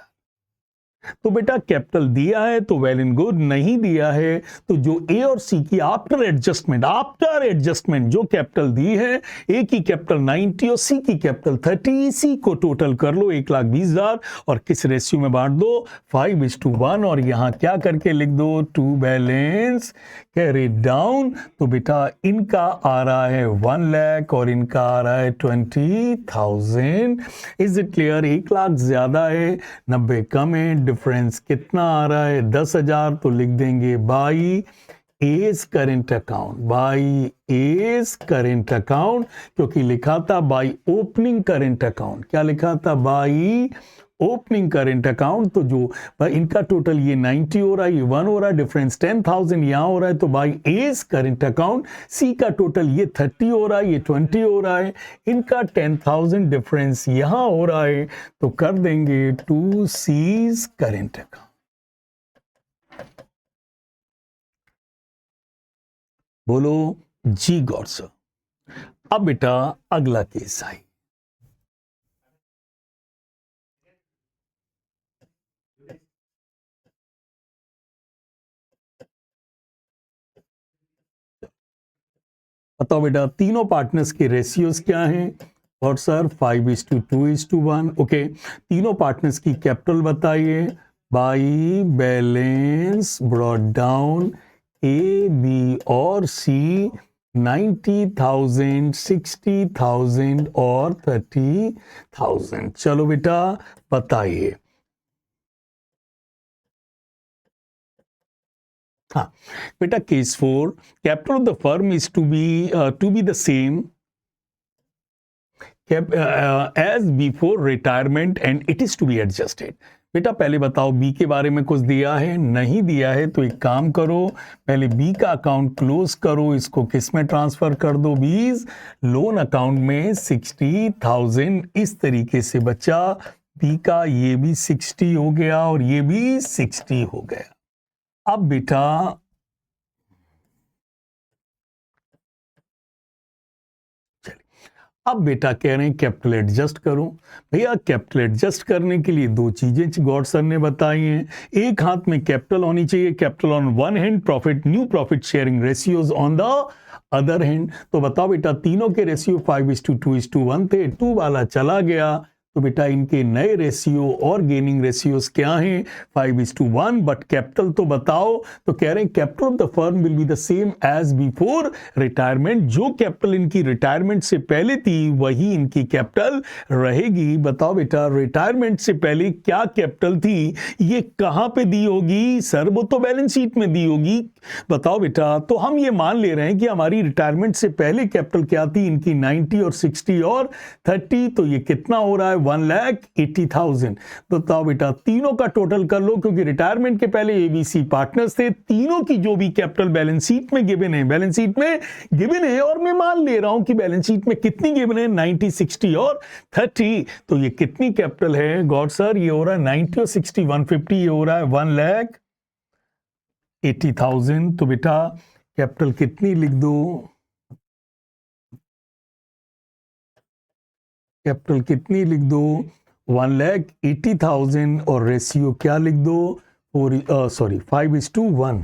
तो बेटा कैपिटल दिया है तो वेल एंड गुड, नहीं दिया है तो जो ए और सी की आफ्टर एडजस्टमेंट जो कैपिटल दी है, ए की कैपिटल 90 और सी की कैपिटल 30, सी को टोटल कर लो 1,20,000 और किस रेशियो में बांट दो 5:1 और यहां क्या करके लिख दो टू बैलेंस कैरी डाउन। तो बेटा इनका आ रहा है 1 लाख और इनका आ रहा है 20,000। Is it clear? 1 लाख ज्यादा है, 90 कम है, डिफरेंस कितना आ रहा है 10,000। तो लिख देंगे by A's current account, by A's current account, क्योंकि लिखा था बाई ओपनिंग करेंट अकाउंट। क्या लिखा था? By opening current account. तो जो इनका टोटल ये 90 हो रहा है, ये 1 हो रहा है, डिफरेंस 10,000 यहां हो रहा है, तो बाई एज करेंट अकाउंट। सी का टोटल ये 30 हो रहा है, ये 20 हो रहा है, इनका 10,000 डिफरेंस यहां हो रहा है, तो कर देंगे टू सीज करेंट अकाउंट। बोलो जी गॉड सर। अब बेटा अगला केस आई, बताओ बेटा तीनों पार्टनर्स के रेशियोज क्या हैं? और सर 5:2:1। ओके, तीनों पार्टनर्स की कैपिटल बताइए। By balance brought down A B और सी 90,000, 60,000 और 30,000। चलो बेटा बताइए। हाँ बेटा case 4, capital of the firm is to be the same as before retirement and it is to be adjusted. बेटा पहले बताओ बी के बारे में कुछ दिया है? नहीं दिया है, तो एक काम करो, पहले बी का अकाउंट क्लोज करो, इसको किस में ट्रांसफर कर दो? बीज लोन अकाउंट में 60,000 इस तरीके से बचा। बी का ये भी 60 हो गया और ये भी 60 हो गया। अब बेटा अब बेटा कह रहे हैं कैपिटल एडजस्ट करो। भैया कैपिटल एडजस्ट करने के लिए दो चीजें गॉड सर ने बताई हैं। एक हाथ में कैपिटल होनी चाहिए, capital on one hand, profit new profit sharing ratios on the other hand. तो बताओ बेटा तीनों के रेशियो 5:2:1 थे, 2 वाला चला गया, तो बेटा इनके नए रेशियो और गेनिंग रेशियोज क्या हैं? 5:1। बट कैपिटल तो बताओ। तो कह रहे हैं capital of the firm will be the same as before retirement. जो कैपिटल इनकी रिटायरमेंट से पहले थी वही इनकी कैपिटल रहेगी। बताओ बेटा रिटायरमेंट से पहले क्या कैपिटल थी, ये कहां पे दी होगी? सर वो तो बैलेंस शीट में दी होगी। बताओ बेटा, तो हम ये मान ले रहे हैं कि हमारी रिटायरमेंट से पहले कैपिटल क्या थी इनकी? 90 और 60 और 30। तो ये कितना हो रहा है? 1,80,000। बताओ बेटा तीनों का टोटल कर लो, क्योंकि रिटायरमेंट के पहले एबीसी पार्टनर्स थे, तीनों की जो भी कैपिटल बैलेंस शीट में गिवन है, बैलेंस शीट में गिवन है, और मैं मान ले रहा हूं कि बैलेंस शीट में कितनी गिवन है 90, 60 और 30। तो ये कितनी कैपिटल है गॉड सर? ये हो रहा है 90 और 60 150, ये हो रहा है 1,80,000। तो बेटा कैपिटल कितनी लिख दो? कैपिटल कितनी लिख दो? 1,80,000 और रेशियो क्या लिख दो? 5:1।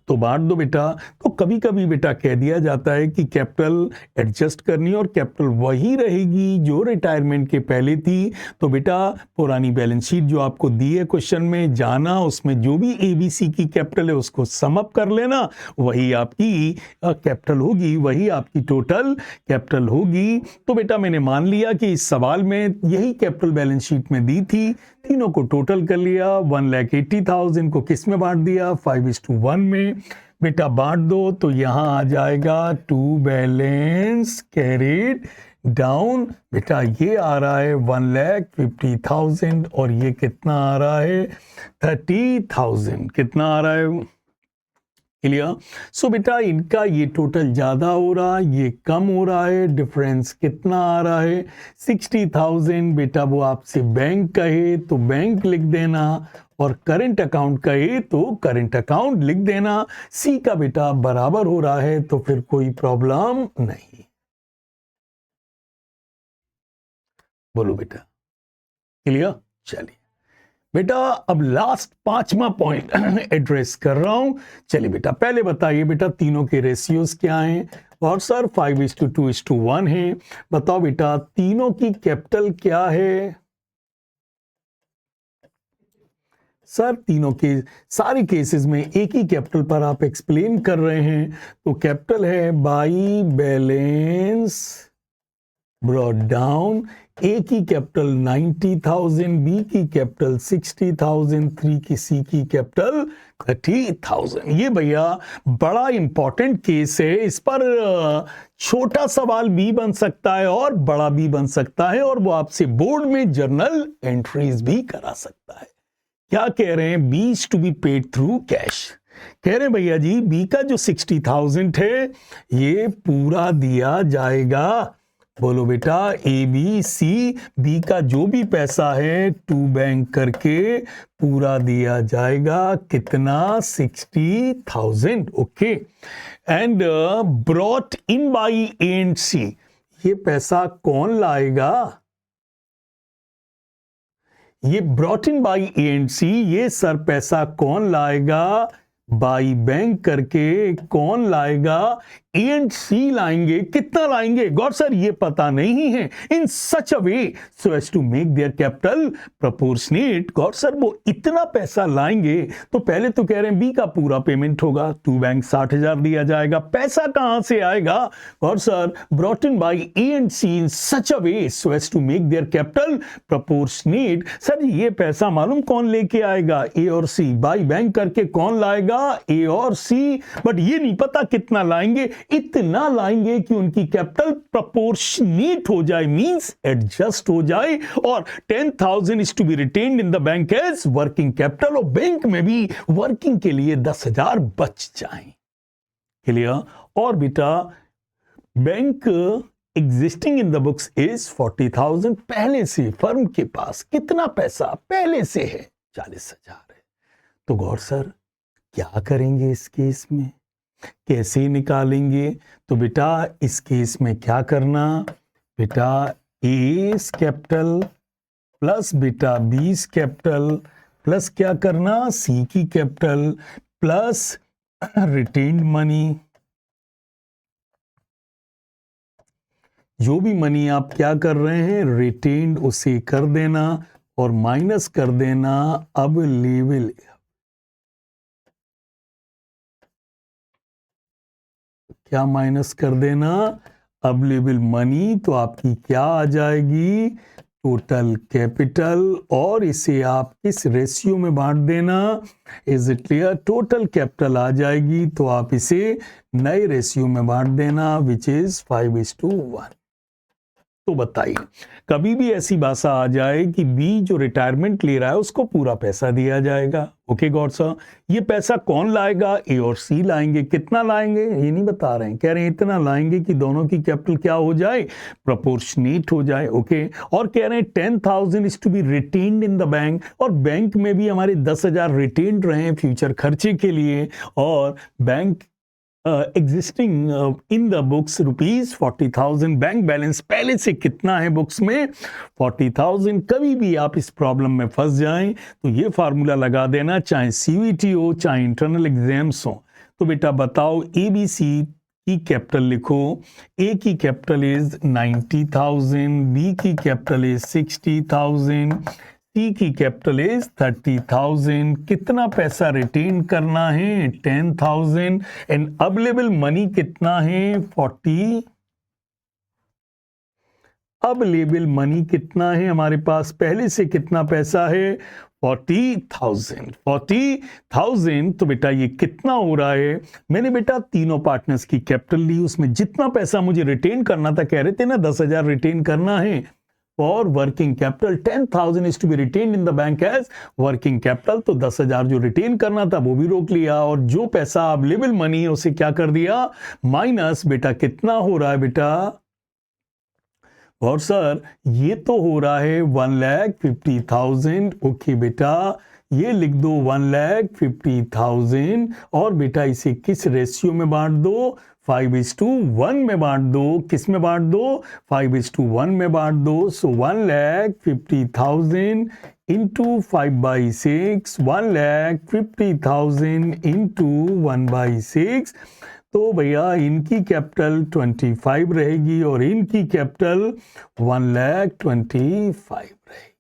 तो बांट दो बेटा। तो कभी कभी बेटा कह दिया जाता है कि कैपिटल एडजस्ट करनी और कैपिटल वही रहेगी जो रिटायरमेंट के पहले थी। तो बेटा पुरानी बैलेंस शीट जो आपको दी है क्वेश्चन में, जाना उसमें जो भी एबीसी की कैपिटल है उसको सम अप कर लेना, वही आपकी कैपिटल होगी, वही आपकी टोटल कैपिटल होगी। तो बेटा मैंने मान लिया कि इस सवाल में यही कैपिटल बैलेंस शीट में दी थी, तीनों को टोटल कर लिया। 1,80,000 को किस में बांट दिया? 5:1 में। बेटा बांट दो तो यहां आ जाएगा टू बैलेंस कैरिड डाउन बेटा ये आ रहा है 1,50,000 और ये कितना आ रहा है 30,000। कितना आ रहा है? क्लियर? सो बेटा इनका ये टोटल ज्यादा हो रहा है, ये कम हो रहा है, डिफरेंस कितना आ रहा है 60,000। बेटा वो आपसे बैंक कहे तो बैंक लिख देना और करंट अकाउंट कहे तो करंट अकाउंट लिख देना। सी का बेटा बराबर हो रहा है तो फिर कोई प्रॉब्लम नहीं। बोलो बेटा, क्लियर? चलिए बेटा अब लास्ट 5वां पॉइंट एड्रेस कर रहा हूं। चलिए बेटा पहले बताइए बेटा तीनों के रेशियोज क्या हैं? और सर 5:2:1 है। बताओ बेटा तीनों की कैपिटल क्या है? सर तीनों के सारे केसेस में एक ही कैपिटल पर आप एक्सप्लेन कर रहे हैं, तो कैपिटल है by balance brought down. A की कैपिटल 90,000, बी की कैपिटल 60,000, सी की कैपिटल 30,000। ये भैया बड़ा इंपॉर्टेंट केस है। इस पर छोटा सवाल भी बन सकता है और बड़ा भी बन सकता है और वो आपसे बोर्ड में जर्नल एंट्रीज भी करा सकता है। क्या कह रहे हैं? B is to be paid through cash. कह रहे हैं भैया जी बी का जो 60,000 है ये पूरा दिया जाएगा। बोलो बेटा ए बी सी, बी का जो भी पैसा है टू बैंक करके पूरा दिया जाएगा। कितना? 60,000। Okay. And brought in by A and C, ये पैसा कौन लाएगा? ये brought in by A and C, ये सर पैसा कौन लाएगा? बाई बैंक करके कौन लाएगा? ए एंड सी लाएंगे। कितना लाएंगे? गॉड सर ये पता नहीं है। In such a way so as to make their capital proportionate. गॉड सर वो इतना पैसा लाएंगे तो पहले तो कह रहे हैं बी का पूरा पेमेंट होगा, टू बैंक 60,000 दिया जाएगा। पैसा कहां से आएगा? गॉड sir brought in by A and C in such a way so as to make their capital proportionate. Sir ये पैसा मालूम कौन लेके आएगा? ए और सी। बाई बैंक करके कौन लाएगा? ए और सी। बट ये नहीं पता कितना लाएंगे। इतना लाएंगे कि उनकी कैपिटल प्रोपोर्शनेट हो जाए, मींस एडजस्ट हो जाए। और 10,000 is to be retained in the bank as working capital, और बैंक में भी वर्किंग के लिए 10,000 बच जाए। क्लियर? और बेटा bank existing in the books is 40,000। पहले से फर्म के पास कितना पैसा पहले से है? 40,000 है। तो गौर सर क्या करेंगे इस केस में? कैसे निकालेंगे? तो बेटा इस केस में क्या करना? बेटा ए कैपिटल प्लस बेटा बी कैपिटल प्लस क्या करना? सी की कैपिटल प्लस रिटेन्ड मनी। जो भी मनी आप क्या कर रहे हैं रिटेन्ड, उसे कर देना और माइनस कर देना अब लेवल। क्या माइनस कर देना? Available money. तो आपकी क्या आ जाएगी? Total capital. और इसे आप किस रेशियो में बांट देना? Is it clear? Total capital आ जाएगी तो आप इसे नए रेशियो में बांट देना विच इज 5:1। तो बताइए कभी भी ऐसी भाषा आ जाए कि बी जो रिटायरमेंट ले रहा है उसको पूरा पैसा दिया जाएगा। ओके गॉड सर, ये पैसा कौन लाएगा? ए और सी लाएंगे। कितना लाएंगे ये नहीं बता रहे हैं, कह रहे हैं इतना लाएंगे कि दोनों की कैपिटल क्या हो जाए? प्रोपोर्शनेट हो जाए। ओके। और कह रहे हैं 10,000 is to be retained in the bank, और बैंक में भी हमारे 10,000 रिटेन्ड रहे फ्यूचर खर्चे के लिए। और bank existing in the books rupees 40,000। Bank balance पहले से कितना है बुक्स में? 40,000। कभी भी आप इस प्रॉब्लम में फंस जाएं तो ये फार्मूला लगा देना, चाहे सीवीटी हो चाहे इंटरनल एग्जाम्स हो। तो बेटा बताओ ए बी सी की कैपिटल लिखो। ए की कैपिटल इज 90,000, बी की कैपिटल इज 60,000, सी की कैपिटल इज 30,000। कितना पैसा रिटेन करना है? 10,000। एंड अवेलेबल मनी कितना है? 40। अवेलेबल मनी कितना है हमारे पास? पहले से कितना पैसा है? 40,000 तो बेटा ये कितना हो रहा है? मैंने बेटा तीनों पार्टनर्स की कैपिटल ली, उसमें जितना पैसा मुझे रिटेन करना था, कह रहे थे ना 10,000 रिटेन करना है for working capital, 10,000 is to be retain in the bank as working capital, तो 10,000 जो रिटेन करना था वो भी रोक लिया, और जो पैसा अवेलेबल मनी है उसे क्या कर दिया? माइनस। बेटा कितना हो रहा है बेटा? और सर ये तो हो रहा है 1,50,000। ओके बेटा, ये लिख दो 1,50,000, और बेटा इसे किस रेशियो में बांट दो? 5:1 में बांट दो। किस में बांट दो? 5:1 में बांट दो। सो 1,50,000 इंटू 5/6, 1,50,000 इंटू 1/6, तो भैया इनकी कैपिटल 25 रहेगी और इनकी कैपिटल 1,25,000 रहेगी।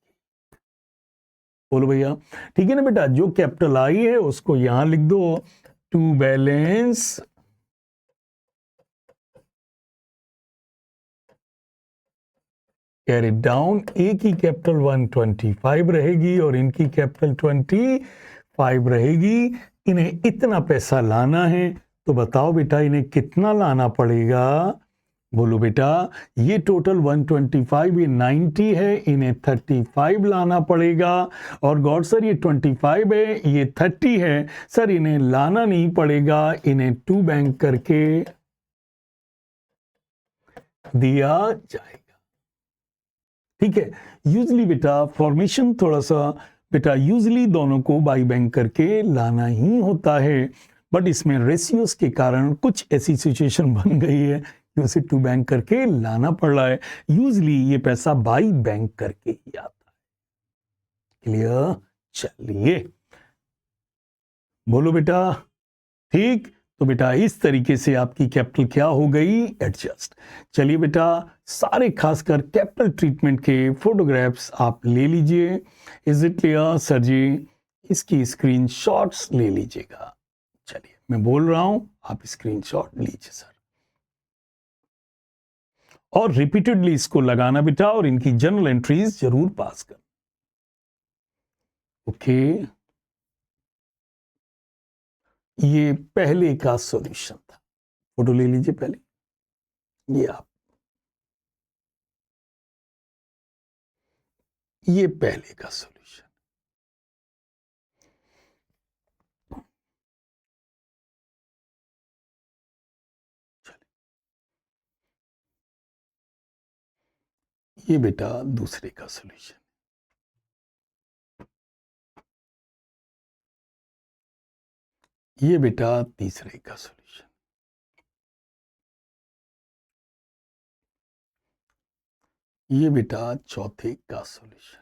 बोलो भैया ठीक है ना बेटा? जो कैपिटल आई है उसको यहां लिख दो, to balance carry down. A की कैपिटल 125 रहेगी और इनकी कैपिटल 25 रहेगी। इन्हें इतना पैसा लाना है, तो बताओ बेटा इन्हें कितना लाना पड़ेगा? बोलो बेटा, ये टोटल 125, ये 90 है, इन्हें 35 लाना पड़ेगा। और गॉड सर ये 25 है, ये 30 है, सर इन्हें लाना नहीं पड़ेगा, इन्हें 2 बैंक करके दिया जाएगा। ठीक है। यूजली बेटा फॉर्मेशन थोड़ा सा बेटा यूजली दोनों को बाई बैंक करके लाना ही होता है, बट इसमें रेशियोज के कारण कुछ ऐसी सिचुएशन बन गई है कि उसे 2 बैंक करके लाना पड़ रहा है। यूजली ये पैसा बाई बैंक करके ही आता है। क्लियर? चलिए बोलो बेटा ठीक। तो बेटा इस तरीके से आपकी कैपिटल क्या हो गई? एडजस्ट। चलिए बेटा सारे खासकर कैपिटल ट्रीटमेंट के फोटोग्राफ्स आप ले लीजिए। इज इट क्लियर सर जी? इसकी स्क्रीनशॉट्स ले लीजिएगा। चलिए मैं बोल रहा हूं, आप स्क्रीनशॉट लीजिए सर, और रिपीटेडली इसको लगाना बेटा, और इनकी जर्नल एंट्रीज जरूर पास कर। ओके, ये पहले का सॉल्यूशन था। फोटो ले लीजिए पहले, ये आप, ये पहले का सॉल्यूशन। ये बेटा दूसरे का सॉल्यूशन। ये बेटा तीसरे का सॉल्यूशन। ये बेटा चौथे का सॉल्यूशन।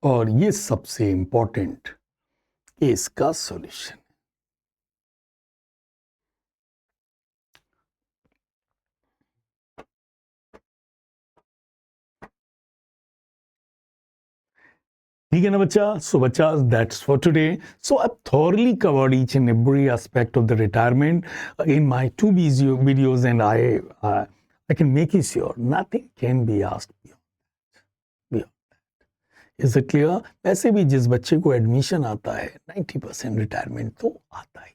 और ये सबसे इंपॉर्टेंट केस का सॉल्यूशन। ठीक है ना बच्चा? सो बच्चा that's for today. So I thoroughly covered each and every aspect of the retirement in my 2 videos, and I can make it sure nothing can be asked beyond that. Is it clear? वैसे भी जिस बच्चे को admission आता है 90% retirement तो आता ही।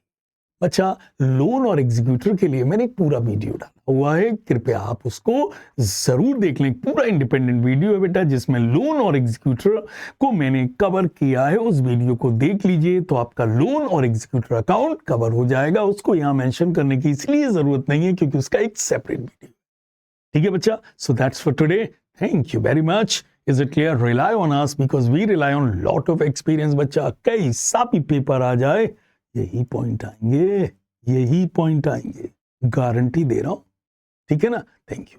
अच्छा, लोन और एग्जीक्यूटर के लिए मैंने एक पूरा वीडियो डाला हुआ है, कृपया आप उसको जरूर देख लें। पूरा इंडिपेंडेंट वीडियो है बेटा, जिसमें लोन और एग्जीक्यूटर को मैंने कवर किया है। उस वीडियो को देख लीजिए तो आपका लोन और एग्जीक्यूटर अकाउंट कवर हो जाएगा। उसको यहां मेंशन करने की इसलिए जरूरत नहीं है क्योंकि उसका एक सेपरेट वीडियो। ठीक है बच्चा? So that's for today. Thank you very much. Is it clear? Rely on us because we rely on lot of experience। बच्चा कैसा भी पेपर आ जाए यही पॉइंट आएंगे, यही पॉइंट आएंगे, गारंटी दे रहा हूं। ठीक है ना? Thank you.